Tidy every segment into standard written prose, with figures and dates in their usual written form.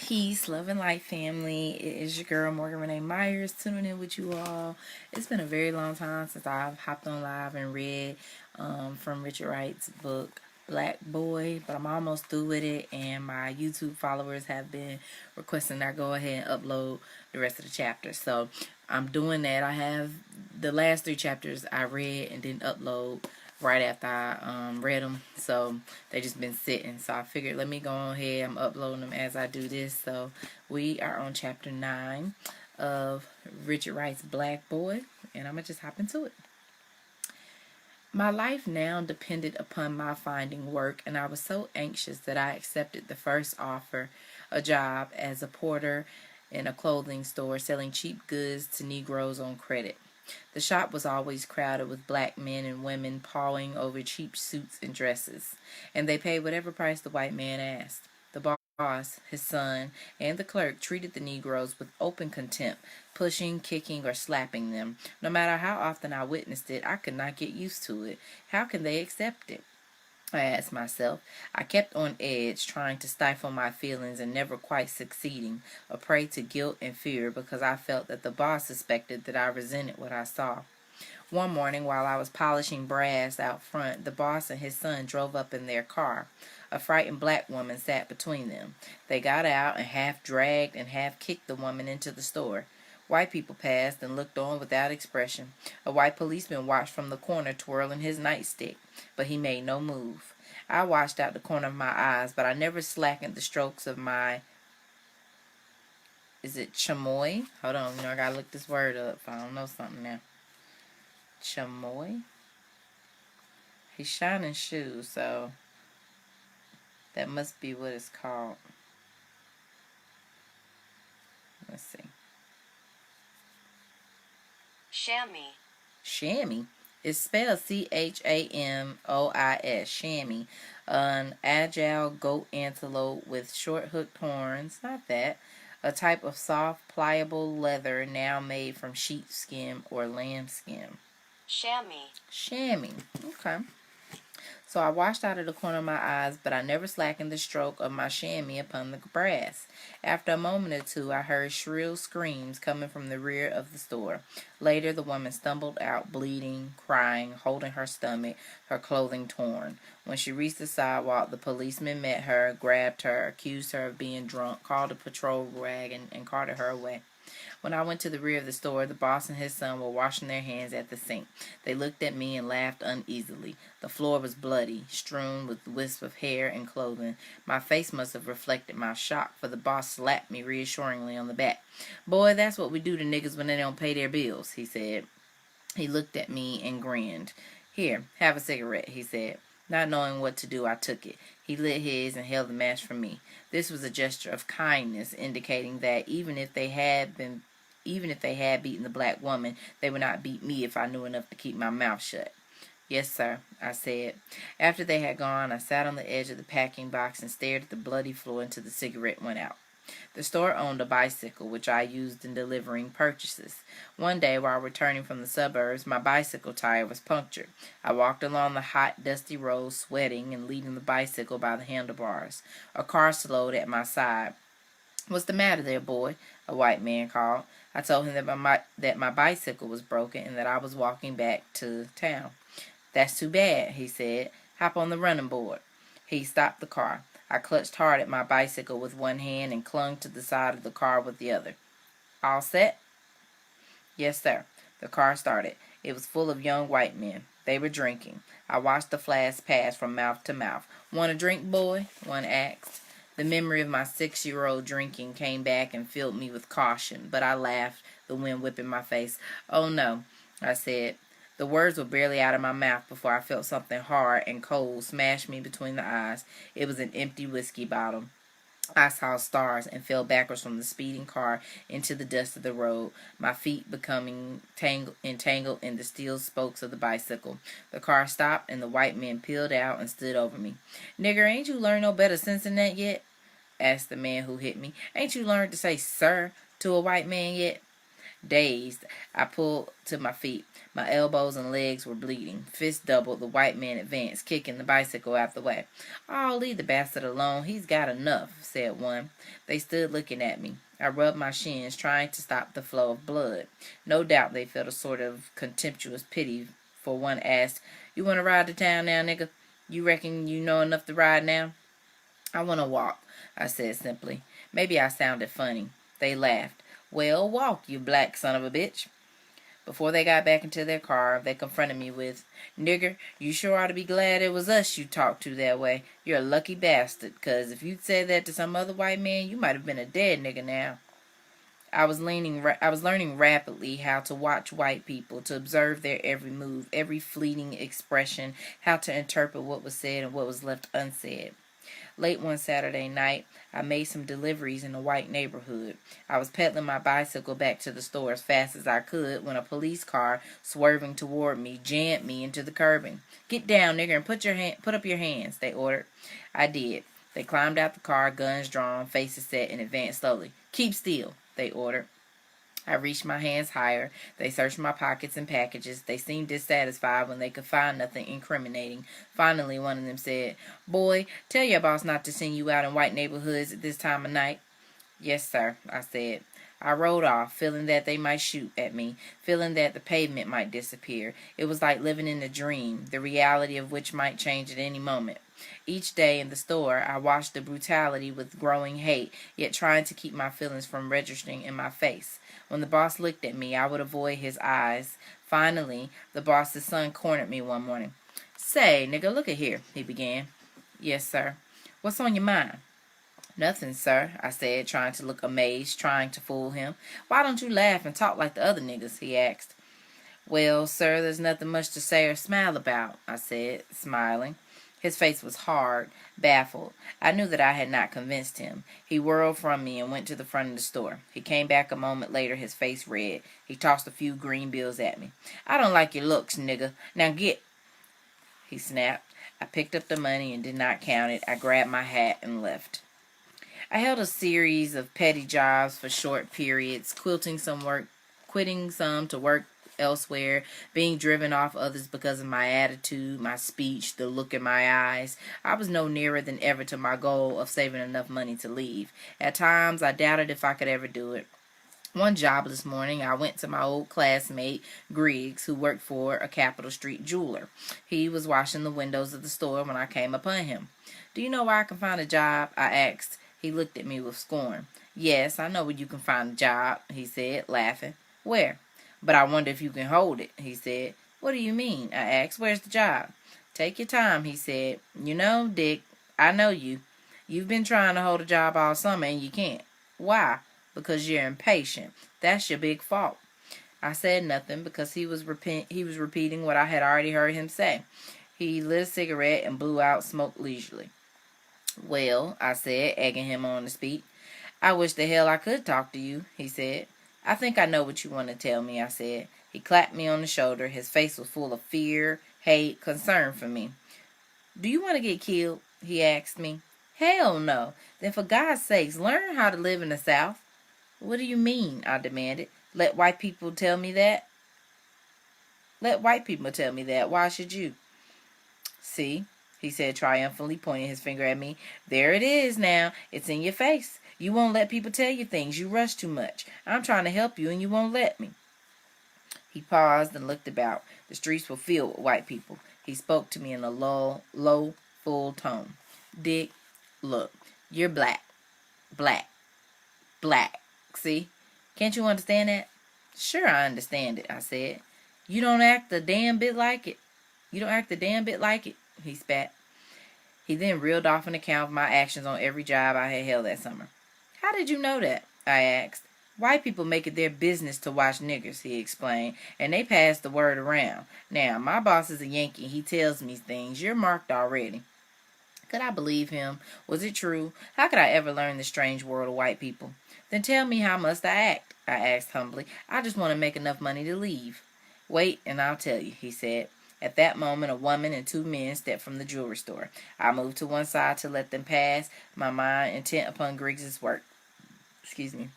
Peace, love, and light, family. It is your girl, Morgan Renee Myers, tuning in with you all. It's been a very long time since I've hopped on live and read from Richard Wright's book, Black Boy, but I'm almost through with it, and my YouTube followers have been requesting that I go ahead and upload the rest of the chapters. So I'm doing that. I have the last 3 chapters I read and didn't upload right after I read them, so they just been sitting. So I figured let me go on ahead. I'm uploading them as I do this. So we are on chapter 9 of Richard Wright's Black Boy, and I'm gonna just hop into it. My life now depended upon my finding work, and I was so anxious that I accepted the first offer, a job as a porter in a clothing store selling cheap goods to Negroes on credit. The shop was always crowded with black men and women pawing over cheap suits and dresses, and they paid whatever price the white man asked. The boss, his son, and the clerk treated the Negroes with open contempt, pushing, kicking, or slapping them. No matter how often I witnessed it, I could not get used to it. How can they accept it? I asked myself. I kept on edge, trying to stifle my feelings and never quite succeeding, a prey to guilt and fear because I felt that the boss suspected that I resented what I saw. One morning, while I was polishing brass out front, the boss and his son drove up in their car. A frightened black woman sat between them. They got out and half dragged and half kicked the woman into the store. White people passed and looked on without expression. A white policeman watched from the corner twirling his nightstick, but he made no move. I watched out the corner of my eyes, but I never slackened the strokes of my, is it chamois? Hold on, I gotta look this word up. I don't know something now. Chamois? He's shining shoes, so that must be what it's called. Let's see. Chamois. Chamois. It's spelled Chamois. Chamois. An agile goat antelope with short hooked horns. Not that. A type of soft, pliable leather now made from sheepskin or lambskin. Chamois. Chamois. Okay. So I watched out of the corner of my eyes, but I never slackened the stroke of my chamois upon the brass. After a moment or two, I heard shrill screams coming from the rear of the store. Later, the woman stumbled out, bleeding, crying, holding her stomach, her clothing torn. When she reached the sidewalk, the policeman met her, grabbed her, accused her of being drunk, called a patrol wagon, and carted her away. When I went to the rear of the store, the boss and his son were washing their hands at the sink. They looked at me and laughed uneasily. The floor was bloody, strewn with wisps of hair and clothing. My face must have reflected my shock, for the boss slapped me reassuringly on the back. "Boy, that's what we do to niggas when they don't pay their bills," he said. He looked at me and grinned. "Here, have a cigarette," he said. Not knowing what to do, I took it. He lit his and held the match for me. This was a gesture of kindness, indicating that even if they had beaten the black woman, they would not beat me if I knew enough to keep my mouth shut. "Yes, sir," I said. After they had gone, I sat on the edge of the packing box and stared at the bloody floor until the cigarette went out. The store owned a bicycle, which I used in delivering purchases. One day, while returning from the suburbs, my bicycle tire was punctured. I walked along the hot, dusty road, sweating and leading the bicycle by the handlebars. A car slowed at my side. "What's the matter there, boy?" a white man called. I told him that my bicycle was broken and that I was walking back to town. "That's too bad," he said. "Hop on the running board." He stopped the car. I clutched hard at my bicycle with one hand and clung to the side of the car with the other. "All set?" "Yes, sir." The car started. It was full of young white men. They were drinking. I watched the flask pass from mouth to mouth. "Want a drink, boy?" one asked. The memory of my 6-year-old drinking came back and filled me with caution, but I laughed, the wind whipping my face. "Oh, no," I said. The words were barely out of my mouth before I felt something hard and cold smash me between the eyes. It was an empty whiskey bottle. I saw stars and fell backwards from the speeding car into the dust of the road, my feet becoming entangled in the steel spokes of the bicycle. The car stopped and the white men peeled out and stood over me. "Nigger, ain't you learned no better sense than that yet?" asked the man who hit me. "Ain't you learned to say 'sir' to a white man yet?" Dazed, I pulled to my feet. My elbows and legs were bleeding. Fist doubled, the white man advanced, kicking the bicycle out the way. "Oh, leave the bastard alone. He's got enough," said one. They stood looking at me. I rubbed my shins, trying to stop the flow of blood. No doubt they felt a sort of contemptuous pity, for one asked, "You want to ride to town now, nigga? You reckon you know enough to ride now?" "I want to walk," I said simply. Maybe I sounded funny. They laughed. "Well, walk, you black son of a bitch." Before they got back into their car, they confronted me with, "Nigger, you sure ought to be glad it was us you talked to that way. You're a lucky bastard, 'cause if you'd said that to some other white man, you might have been a dead nigger now." I was learning rapidly how to watch white people, to observe their every move, every fleeting expression, how to interpret what was said and what was left unsaid. Late one Saturday night, I made some deliveries in a white neighborhood. I was pedaling my bicycle back to the store as fast as I could when a police car, swerving toward me, jammed me into the curbing. "Get down, nigger, and put up your hands," they ordered. I did. They climbed out the car, guns drawn, faces set, and advanced slowly. "Keep still," they ordered. I reached my hands higher. They searched my pockets and packages. They seemed dissatisfied when they could find nothing incriminating. Finally, one of them said, "Boy, tell your boss not to send you out in white neighborhoods at this time of night." "Yes, sir," I said. I rode off, feeling that they might shoot at me, feeling that the pavement might disappear. It was like living in a dream, the reality of which might change at any moment. Each day in the store, I watched the brutality with growing hate, yet trying to keep my feelings from registering in my face. When the boss looked at me, I would avoid his eyes. Finally, the boss's son cornered me one morning. "Say, nigga, look at here," he began. "Yes, sir." "What's on your mind?" "Nothing, sir," I said, trying to look amazed, trying to fool him. "Why don't you laugh and talk like the other niggas?" he asked. "Well, sir, there's nothing much to say or smile about," I said, smiling. His face was hard, baffled. I knew that I had not convinced him. He whirled from me and went to the front of the store. He came back a moment later, his face red. He tossed a few green bills at me. "I don't like your looks, nigga. Now get," he snapped. I picked up the money and did not count it. I grabbed my hat and left. I held a series of petty jobs for short periods, quitting some to work elsewhere, being driven off others because of my attitude, my speech, the look in my eyes. I was no nearer than ever to my goal of saving enough money to leave. At times, I doubted if I could ever do it. One jobless morning, I went to my old classmate, Griggs, who worked for a Capitol Street jeweler. He was washing the windows of the store when I came upon him. "Do you know where I can find a job?" I asked. He looked at me with scorn. "Yes, I know where you can find a job," he said, laughing. "Where?" "But I wonder if you can hold it," he said. "What do you mean?" I asked. "Where's the job?" "Take your time," he said. "You know, Dick, I know you. You've been trying to hold a job all summer and you can't. Why? Because you're impatient. That's your big fault." I said nothing because he was repeating what I had already heard him say. He lit a cigarette and blew out smoke leisurely. "Well," I said, egging him on to speak. "I wish the hell I could talk to you," he said. "I think I know what you want to tell me," I said. He clapped me on the shoulder. His face was full of fear, hate, concern for me. "Do you want to get killed?" he asked me. "Hell no. Then for God's sakes, learn how to live in the South." "What do you mean?" I demanded. Let white people tell me that? Let white people tell me that. Why should you?" "See," he said triumphantly, pointing his finger at me. "There it is now. It's in your face. You won't let people tell you things. You rush too much. I'm trying to help you and you won't let me." He paused and looked about. The streets were filled with white people. He spoke to me in a low, full tone. "Dick, look, you're black. Black. Black. See? Can't you understand that?" "Sure, I understand it," I said. "You don't act a damn bit like it. You don't act a damn bit like it," he spat. He then reeled off an account of my actions on every job I had held that summer. "How did you know that?" I asked. "White people make it their business to watch niggers," he explained, "and they pass the word around. Now, my boss is a Yankee. He tells me things. You're marked already." Could I believe him? Was it true? How could I ever learn the strange world of white people? "Then tell me, how must I act?" I asked humbly. "I just want to make enough money to leave." "Wait, and I'll tell you," he said. At that moment, a woman and two men stepped from the jewelry store. I moved to one side to let them pass, my mind intent upon Griggs's work. Excuse me.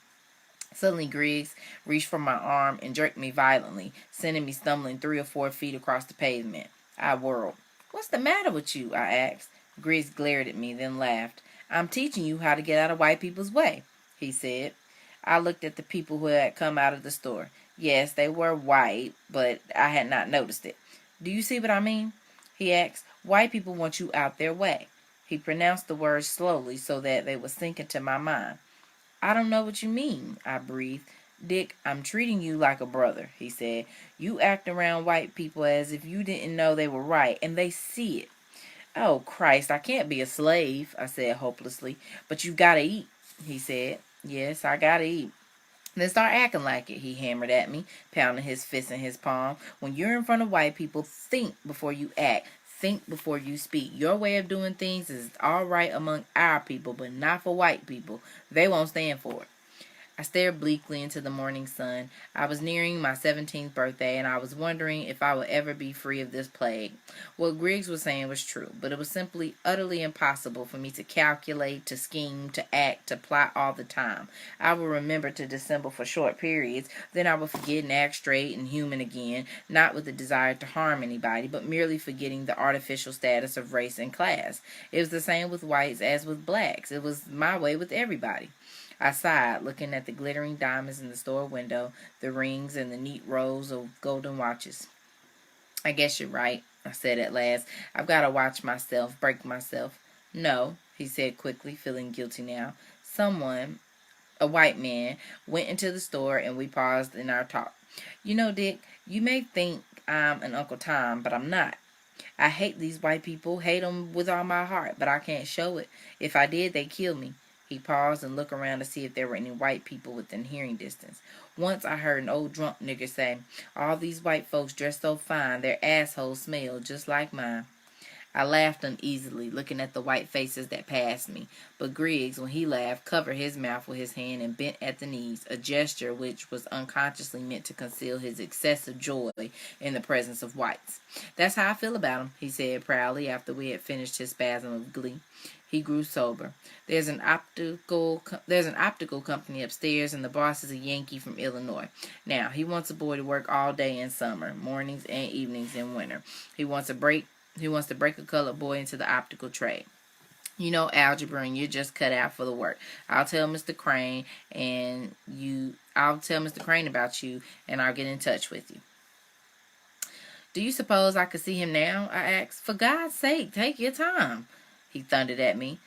Suddenly, Griggs reached for my arm and jerked me violently, sending me stumbling 3 or 4 feet across the pavement. I whirled. "What's the matter with you?" I asked. Griggs glared at me, then laughed. "I'm teaching you how to get out of white people's way," he said. I looked at the people who had come out of the store. Yes, they were white, but I had not noticed it. "Do you see what I mean?" he asked. "White people want you out their way." He pronounced the words slowly so that they would sink into my mind. "I don't know what you mean," I breathed. "Dick, I'm treating you like a brother," he said. "You act around white people as if you didn't know they were right, and they see it." "Oh, Christ, I can't be a slave," I said hopelessly. "But you gotta eat," he said. "Yes, I gotta eat." "Then start acting like it," he hammered at me, pounding his fist in his palm. "When you're in front of white people, think before you act. Think before you speak. Your way of doing things is all right among our people, but not for white people. They won't stand for it." I stared bleakly into the morning sun. I was nearing my 17th birthday, and I was wondering if I would ever be free of this plague. What Griggs was saying was true, but it was simply utterly impossible for me to calculate, to scheme, to act, to plot all the time. I would remember to dissemble for short periods, then I would forget and act straight and human again, not with the desire to harm anybody, but merely forgetting the artificial status of race and class. It was the same with whites as with blacks. It was my way with everybody. I sighed, looking at the glittering diamonds in the store window, the rings, and the neat rows of golden watches. "I guess you're right," I said at last. "I've got to watch myself, break myself." "No," he said quickly, feeling guilty now. Someone, a white man, went into the store, and we paused in our talk. "You know, Dick, you may think I'm an Uncle Tom, but I'm not. I hate these white people, hate them with all my heart, but I can't show it. If I did, they'd kill me." He paused and looked around to see if there were any white people within hearing distance. "Once I heard an old drunk nigger say, 'All these white folks dress so fine, their assholes smell just like mine.'" I laughed uneasily, looking at the white faces that passed me. But Griggs, when he laughed, covered his mouth with his hand and bent at the knees, a gesture which was unconsciously meant to conceal his excessive joy in the presence of whites. "That's how I feel about 'em," he said proudly after we had finished his spasm of glee. He grew sober. There's an optical company upstairs, and the boss is a Yankee from Illinois. Now, he wants a boy to work all day in summer, mornings and evenings in winter. He wants to break a colored boy into the optical trade. You know algebra, and you're just cut out for the work. I'll tell Mr. Crane about you, and I'll get in touch with you." "Do you suppose I could see him now?" I asked. "For God's sake, take your time," he thundered at me.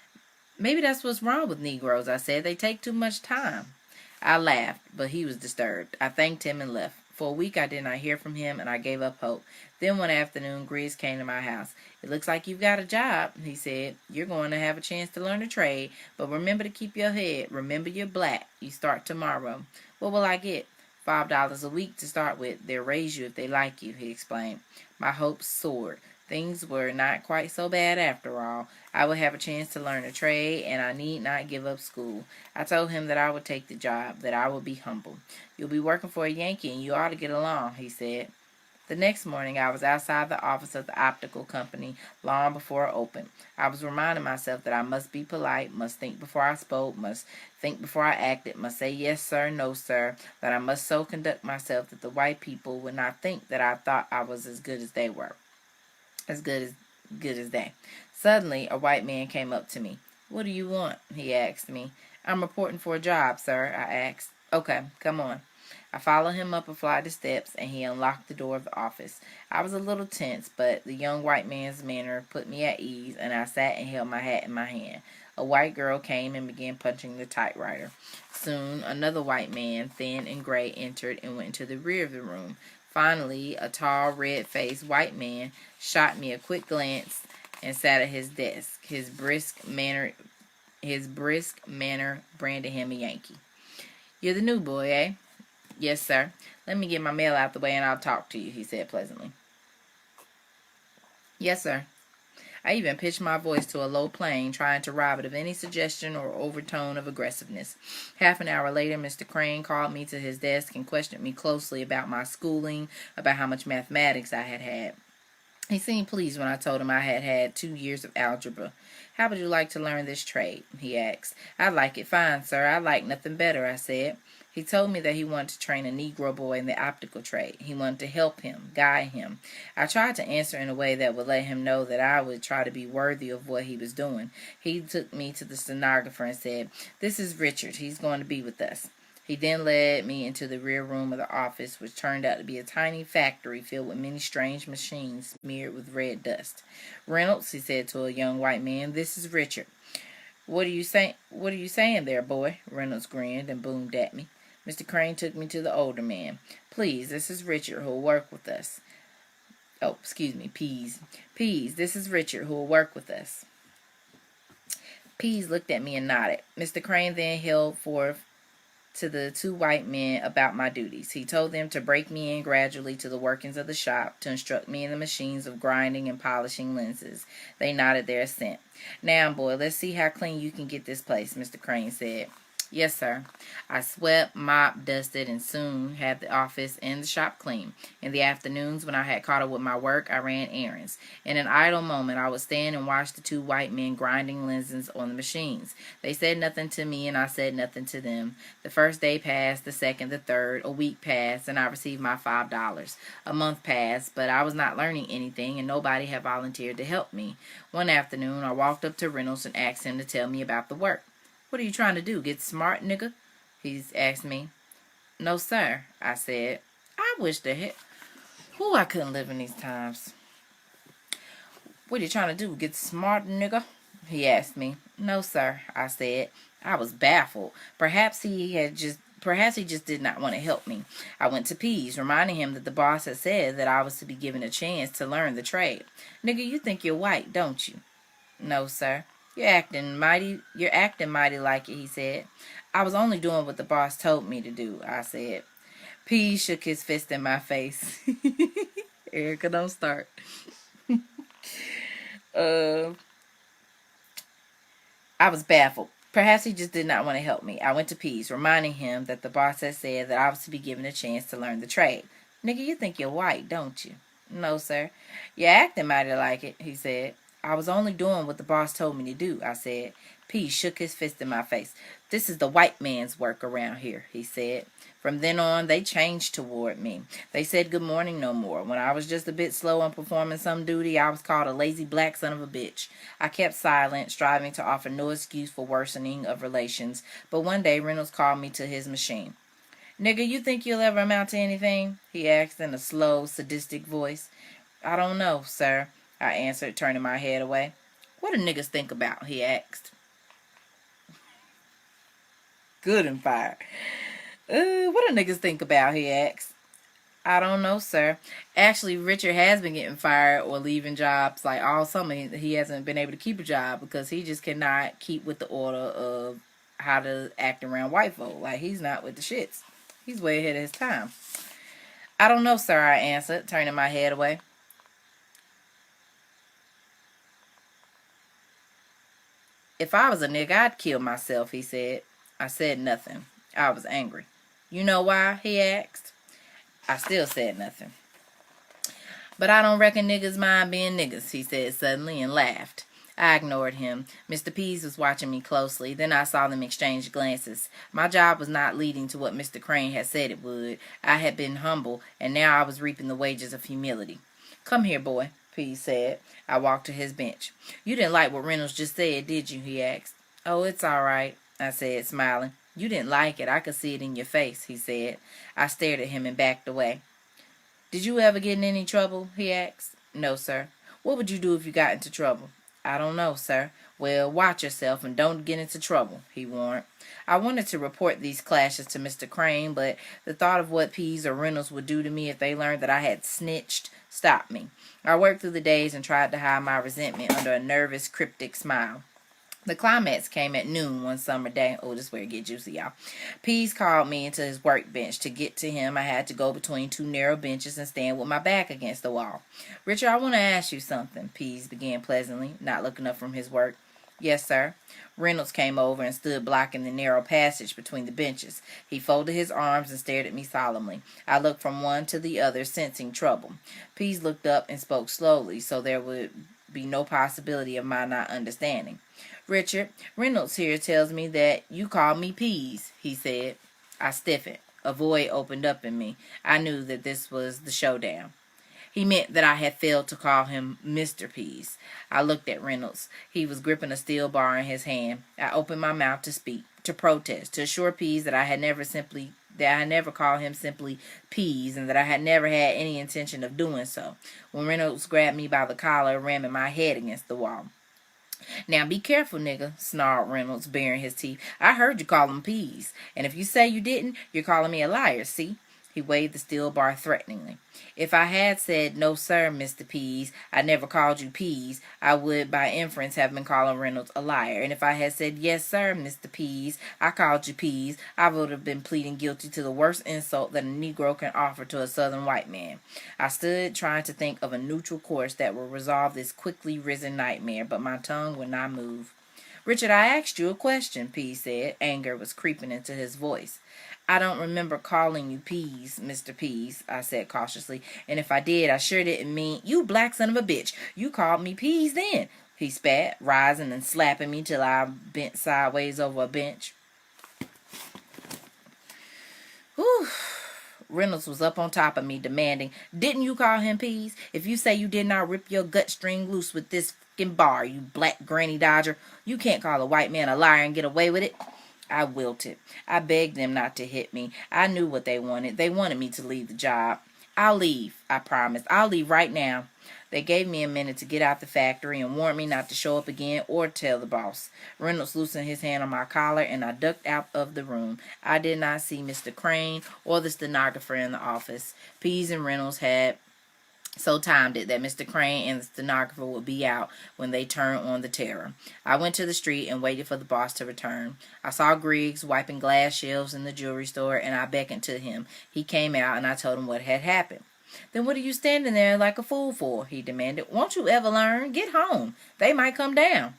"Maybe that's what's wrong with Negroes," I said. "They take too much time." I laughed, but he was disturbed. I thanked him and left. For a week I did not hear from him, and I gave up hope. Then one afternoon, Griggs came to my house. "It looks like you've got a job," he said. "You're going to have a chance to learn a trade, but remember to keep your head. Remember you're black. You start tomorrow." "What will I get?" $5 a week to start with. They'll raise you if they like you," he explained. My hopes soared. Things were not quite so bad after all. I would have a chance to learn a trade, and I need not give up school. I told him that I would take the job, that I would be humble. "You'll be working for a Yankee, and you ought to get along," he said. The next morning, I was outside the office of the optical company long before it opened. I was reminding myself that I must be polite, must think before I spoke, must think before I acted, must say yes, sir, no, sir, that I must so conduct myself that the white people would not think that I thought I was as good as they were. As good as they. Suddenly, a white man came up to me. "What do you want?" he asked me. "I'm reporting for a job, sir," I asked. "Okay, come on." I followed him up a flight of steps, and he unlocked the door of the office. I was a little tense, but the young white man's manner put me at ease, and I sat and held my hat in my hand. A white girl came and began punching the typewriter. Soon, another white man, thin and gray, entered and went into the rear of the room. Finally, a tall, red-faced white man shot me a quick glance and sat at his desk. His brisk manner branded him a Yankee. "You're the new boy, eh?" "Yes, sir." "Let me get my mail out the way and I'll talk to you," he said pleasantly. "Yes, sir." I even pitched my voice to a low plane, trying to rob it of any suggestion or overtone of aggressiveness. Half an hour later, Mr. Crane called me to his desk and questioned me closely about my schooling, about how much mathematics I had had. He seemed pleased when I told him I had had 2 years of algebra. "How would you like to learn this trade?" he asked. "I'd like it fine, sir. I'd like nothing better," I said. He told me that he wanted to train a Negro boy in the optical trade. He wanted to help him, guide him. I tried to answer in a way that would let him know that I would try to be worthy of what he was doing. He took me to the stenographer and said, "This is Richard. He's going to be with us." He then led me into the rear room of the office, which turned out to be a tiny factory filled with many strange machines smeared with red dust. "Reynolds," he said to a young white man, "this is Richard." What are you saying there, boy?" Reynolds grinned and boomed at me. Mr. Crane took me to the older man. "Please, this is Richard, who will work with us." "Oh, excuse me, Pease. Pease, this is Richard, who will work with us." Pease looked at me and nodded. Mr. Crane then held forth to the two white men about my duties. He told them to break me in gradually to the workings of the shop, to instruct me in the machines of grinding and polishing lenses. They nodded their assent. "Now, boy, let's see how clean you can get this place," Mr. Crane said. "Yes, sir." I swept, mopped, dusted, and soon had the office and the shop clean. In the afternoons, when I had caught up with my work, I ran errands. In an idle moment, I would stand and watch the two white men grinding lenses on the machines. They said nothing to me, and I said nothing to them. The first day passed, the second, the third. A week passed, and I received my $5. A month passed, but I was not learning anything, and nobody had volunteered to help me. One afternoon, I walked up to Reynolds and asked him to tell me about the work. "What are you trying to do, get smart, nigga?" he asked me. "No, sir," I said. I wish the heck... I couldn't live in these times. "What are you trying to do, get smart, nigga?" he asked me. "No, sir," I said. I was baffled. Perhaps he just did not want to help me. I went to Pease, reminding him that the boss had said that I was to be given a chance to learn the trade. "Nigga, you think you're white, don't you?" "No, sir." You're acting mighty like it," he said. "I was only doing what the boss told me to do," I said. P shook his fist in my face. Erica, don't start. I was baffled. Perhaps he just did not want to help me. I went to Pease, reminding him that the boss had said that I was to be given a chance to learn the trade. "Nigga, you think you're white, don't you?" "No, sir." You're acting mighty like it, he said. I was only doing what the boss told me to do, I said. P shook his fist in my face. "This is the white man's work around here," he said. From then on, they changed toward me. They said good morning no more. When I was just a bit slow on performing some duty, I was called a lazy black son of a bitch. I kept silent, striving to offer no excuse for worsening of relations, but one day Reynolds called me to his machine. "Nigga, you think you'll ever amount to anything?" he asked in a slow, sadistic voice. "I don't know, sir," I answered, turning my head away. "What do niggas think about?" he asked. Good and fire. What do niggas think about?" he asked. "I don't know, sir. Actually, Richard has been getting fired or leaving jobs like all summer. He hasn't been able to keep a job because he just cannot keep with the order of how to act around white folk. Like, he's not with the shits. He's way ahead of his time." "I don't know, sir," I answered, turning my head away. "If I was a nigga, I'd kill myself," he said. I said nothing. I was angry. "You know why?" he asked. I still said nothing. "But I don't reckon niggas mind being niggas," he said suddenly and laughed. I ignored him. Mr. Pease was watching me closely. Then I saw them exchange glances. My job was not leading to what Mr. Crane had said it would. I had been humble, and now I was reaping the wages of humility. "Come here, boy," Pease said. I walked to his bench. "You didn't like what Reynolds just said, did you?" he asked. "Oh, it's all right," I said, smiling. "You didn't like it. I could see it in your face," he said. I stared at him and backed away. "Did you ever get in any trouble?" he asked. "No, sir." "What would you do if you got into trouble?" "I don't know, sir." "Well, watch yourself and don't get into trouble," he warned. I wanted to report these clashes to Mr. Crane, but the thought of what Pease or Reynolds would do to me if they learned that I had snitched stopped me. I worked through the days and tried to hide my resentment under a nervous, cryptic smile. The climax came at noon one summer day. Oh, this is where it get juicy, y'all. Pease called me into his workbench. To get to him, I had to go between two narrow benches and stand with my back against the wall. "Richard, I want to ask you something," Pease began pleasantly, not looking up from his work. Yes, sir. Reynolds came over and stood blocking the narrow passage between the benches. He folded his arms and stared at me solemnly. I looked from one to the other, sensing trouble. Pease looked up and spoke slowly, so there would be no possibility of my not understanding. Richard, Reynolds here tells me that you called me Pease, he said. I stiffened. A void opened up in me. I knew that this was the showdown. He meant that I had failed to call him Mr. Pease. I looked at Reynolds. He was gripping a steel bar in his hand. I opened my mouth to speak, to protest, to assure Pease that I had never called him simply Pease, and that I had never had any intention of doing so, when Reynolds grabbed me by the collar, ramming my head against the wall. Now be careful, nigga, snarled Reynolds, baring his teeth. I heard you call him Pease, and if you say you didn't, you're calling me a liar, see? He waved the steel bar threateningly. If I had said, no, sir, Mr. Pease, I never called you Pease, I would, by inference, have been calling Reynolds a liar. And if I had said, yes, sir, Mr. Pease, I called you Pease, I would have been pleading guilty to the worst insult that a Negro can offer to a Southern white man. I stood trying to think of a neutral course that would resolve this quickly risen nightmare, but my tongue would not move. Richard, I asked you a question, Pease said. Anger was creeping into his voice. I don't remember calling you Pease, Mr. Pease, I said cautiously, and if I did, I sure didn't mean, you black son of a bitch, you called me Pease then, he spat, rising and slapping me till I bent sideways over a bench. Whew. Reynolds was up on top of me, demanding, didn't you call him Pease? If you say you did not rip your gut string loose with this fucking bar, you black granny dodger, you can't call a white man a liar and get away with it. I wilted. I begged them not to hit me. I knew what they wanted. They wanted me to leave the job. I'll leave, I promised. I'll leave right now. They gave me a minute to get out the factory and warned me not to show up again or tell the boss. Reynolds loosened his hand on my collar and I ducked out of the room. I did not see Mr. Crane or the stenographer in the office. Pease and Reynolds had so timed it that Mr. Crane and the stenographer would be out when they turned on the terror. I went to the street and waited for the boss to return. I saw Griggs wiping glass shelves in the jewelry store, and I beckoned to him. He came out, and I told him what had happened. Then what are you standing there like a fool for? He demanded. Won't you ever learn? Get home. They might come down.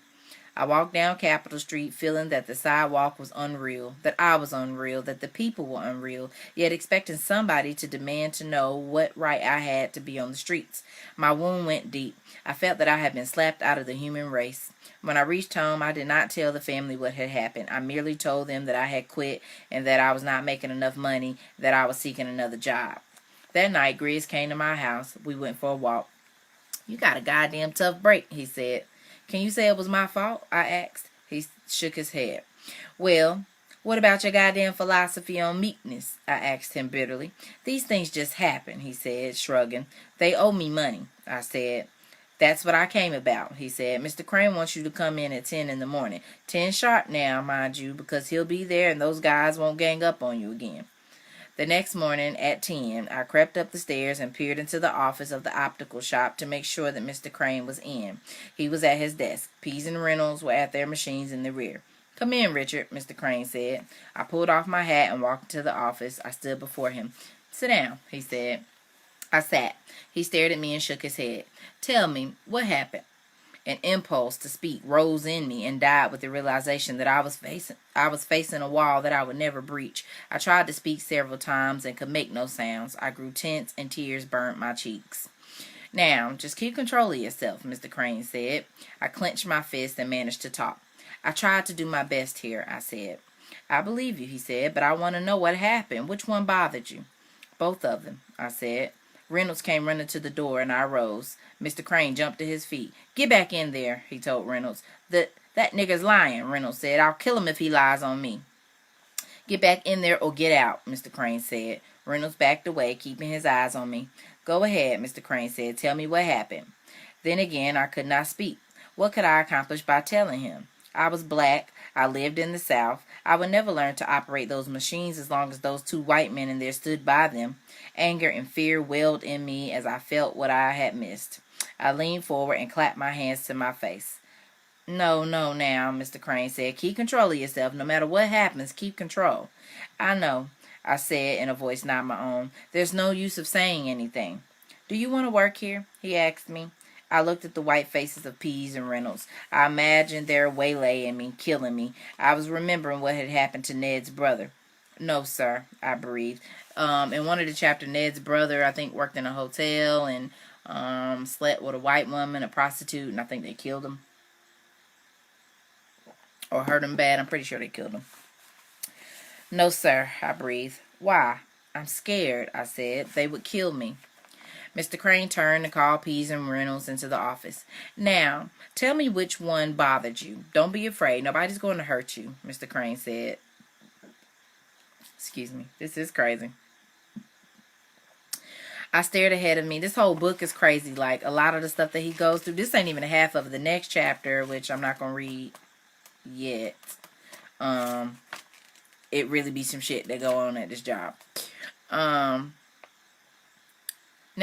I walked down Capitol Street feeling that the sidewalk was unreal, that I was unreal, that the people were unreal, yet expecting somebody to demand to know what right I had to be on the streets. My wound went deep. I felt that I had been slapped out of the human race. When I reached home, I did not tell the family what had happened. I merely told them that I had quit and that I was not making enough money, that I was seeking another job. That night, Griggs came to my house. We went for a walk. You got a goddamn tough break, he said. Can you say it was my fault? I asked. He shook his head. Well, what about your goddamn philosophy on meekness? I asked him bitterly. These things just happen, he said, shrugging. They owe me money, I said. That's what I came about, he said. Mr. Crane wants you to come in at 10 in the morning. 10 sharp now, mind you, because he'll be there and those guys won't gang up on you again. The next morning at 10, I crept up the stairs and peered into the office of the optical shop to make sure that Mr. Crane was in. He was at his desk. Pease and Reynolds were at their machines in the rear. Come in, Richard, Mr. Crane said. I pulled off my hat and walked into the office. I stood before him. Sit down, he said. I sat. He stared at me and shook his head. Tell me, what happened? An impulse to speak rose in me and died with the realization that I was facing a wall that I would never breach. I tried to speak several times and could make no sounds. I grew tense and tears burnt my cheeks. Now, just keep control of yourself, Mr. Crane said. I clenched my fist and managed to talk. I tried to do my best here, I said. I believe you, he said, but I want to know what happened. Which one bothered you? Both of them, I said. Reynolds came running to the door, and I rose. Mr. Crane jumped to his feet. Get back in there, he told Reynolds. That nigger's lying, Reynolds said. I'll kill him if he lies on me. Get back in there or get out, Mr. Crane said. Reynolds backed away, keeping his eyes on me. Go ahead, Mr. Crane said. Tell me what happened. Then again, I could not speak. What could I accomplish by telling him? I was black. I lived in the South. I would never learn to operate those machines as long as those two white men in there stood by them. Anger and fear welled in me as I felt what I had missed. I leaned forward and clapped my hands to my face. No, now, Mr. Crane said. Keep control of yourself. No matter what happens, keep control. I know, I said in a voice not my own. There's no use of saying anything. Do you want to work here? He asked me. I looked at the white faces of Pease and Reynolds. I imagined their waylaying me, killing me. I was remembering what had happened to Ned's brother. No, sir, I breathed. In one of the chapters, Ned's brother, I think, worked in a hotel and slept with a white woman, a prostitute, and I think they killed him. Or hurt him bad. I'm pretty sure they killed him. No, sir, I breathed. Why? I'm scared, I said. They would kill me. Mr. Crane turned and called Pease and Reynolds into the office. Now, tell me which one bothered you. Don't be afraid. Nobody's going to hurt you, Mr. Crane said. Excuse me. This is crazy. I stared ahead of me. This whole book is crazy. Like, a lot of the stuff that he goes through. This ain't even a half of the next chapter, which I'm not going to read yet. It really be some shit that go on at this job. Now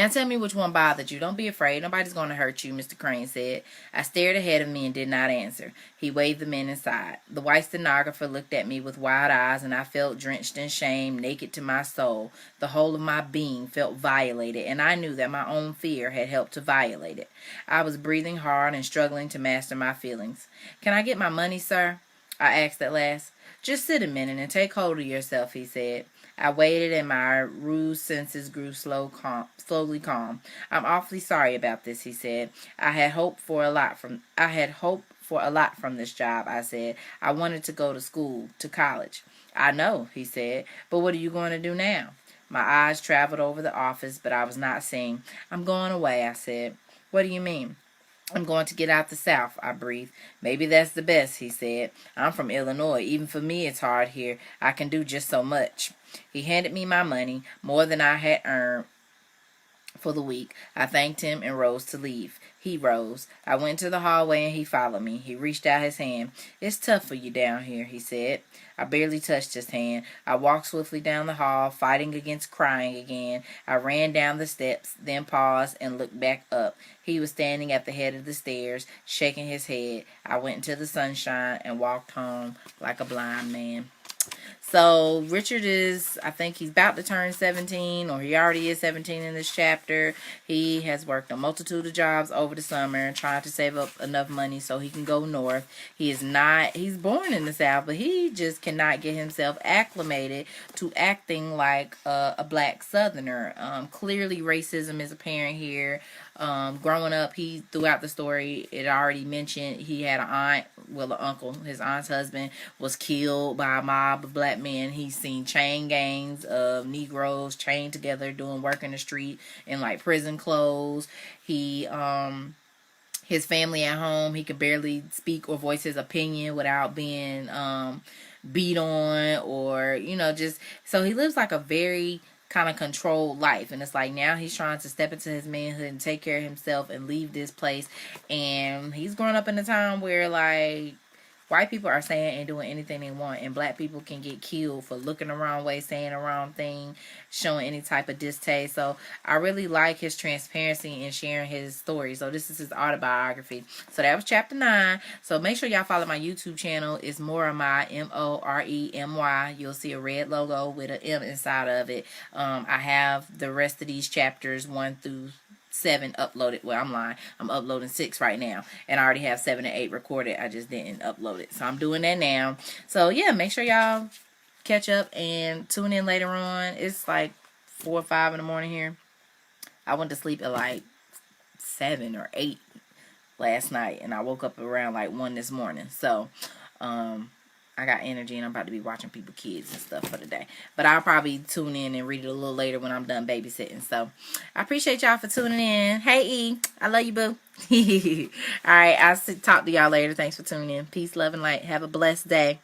tell me which one bothered you. Don't be afraid. Nobody's going to hurt you, Mr. Crane said. I stared ahead of me and did not answer. He waved the men inside. The white stenographer looked at me with wide eyes, and I felt drenched in shame, naked to my soul. The whole of my being felt violated, and I knew that my own fear had helped to violate it. I was breathing hard and struggling to master my feelings. Can I get my money, sir? I asked at last. Just sit a minute and take hold of yourself, he said. I waited and my rude senses grew slowly calm. I'm awfully sorry about this, he said. I had hoped for a lot from this job, I said. I wanted to go to school, to college. I know, he said, but what are you going to do now? My eyes traveled over the office, but I was not seeing. I'm going away, I said. What do you mean? I'm going to get out the South, I breathed. Maybe that's the best, he said. I'm from Illinois. Even for me, it's hard here. I can do just so much. He handed me my money, more than I had earned for the week. I thanked him and rose to leave. He rose. I went to the hallway and he followed me. He reached out his hand. It's tough for you down here, he said. I barely touched his hand. I walked swiftly down the hall, fighting against crying again. I ran down the steps, then paused and looked back up. He was standing at the head of the stairs, shaking his head. I went into the sunshine and walked home like a blind man. So Richard is, I think he's about to turn 17, or he already is 17 in this chapter. He has worked a multitude of jobs over the summer, trying to save up enough money so he can go north. He's born in the South, but he just cannot get himself acclimated to acting like a black Southerner. Clearly racism is apparent here. Growing up, throughout the story, it already mentioned he had an aunt, an uncle. His aunt's husband was killed by a mob of black men. He's seen chain gangs of Negroes chained together doing work in the street in like prison clothes. His family at home, he could barely speak or voice his opinion without being beat on, or just so he lives like a very kind of controlled life. And it's like now he's trying to step into his manhood and take care of himself and leave this place. And he's growing up in a time where like white people are saying and doing anything they want, and black people can get killed for looking the wrong way, saying the wrong thing, showing any type of distaste. So I really like his transparency and sharing his story. So this is his autobiography. So that was chapter 9. So make sure y'all follow my YouTube channel. It's Moremy, Moremy. You'll see a red logo with an M inside of it. I have the rest of these chapters 1 through 7 uploaded. Well, I'm lying. I'm uploading 6 right now, and I already have 7 and 8 recorded. I just didn't upload it, so I'm doing that now. So yeah, make sure y'all catch up and tune in later on. It's like 4 or 5 in the morning here. I went to sleep at like 7 or 8 last night, and I woke up around like 1 this morning. So I got energy, and I'm about to be watching people kids and stuff for the day. But I'll probably tune in and read it a little later when I'm done babysitting. So I appreciate y'all for tuning in. Hey, E. I love you, boo. All right. I'll talk to y'all later. Thanks for tuning in. Peace, love, and light. Have a blessed day.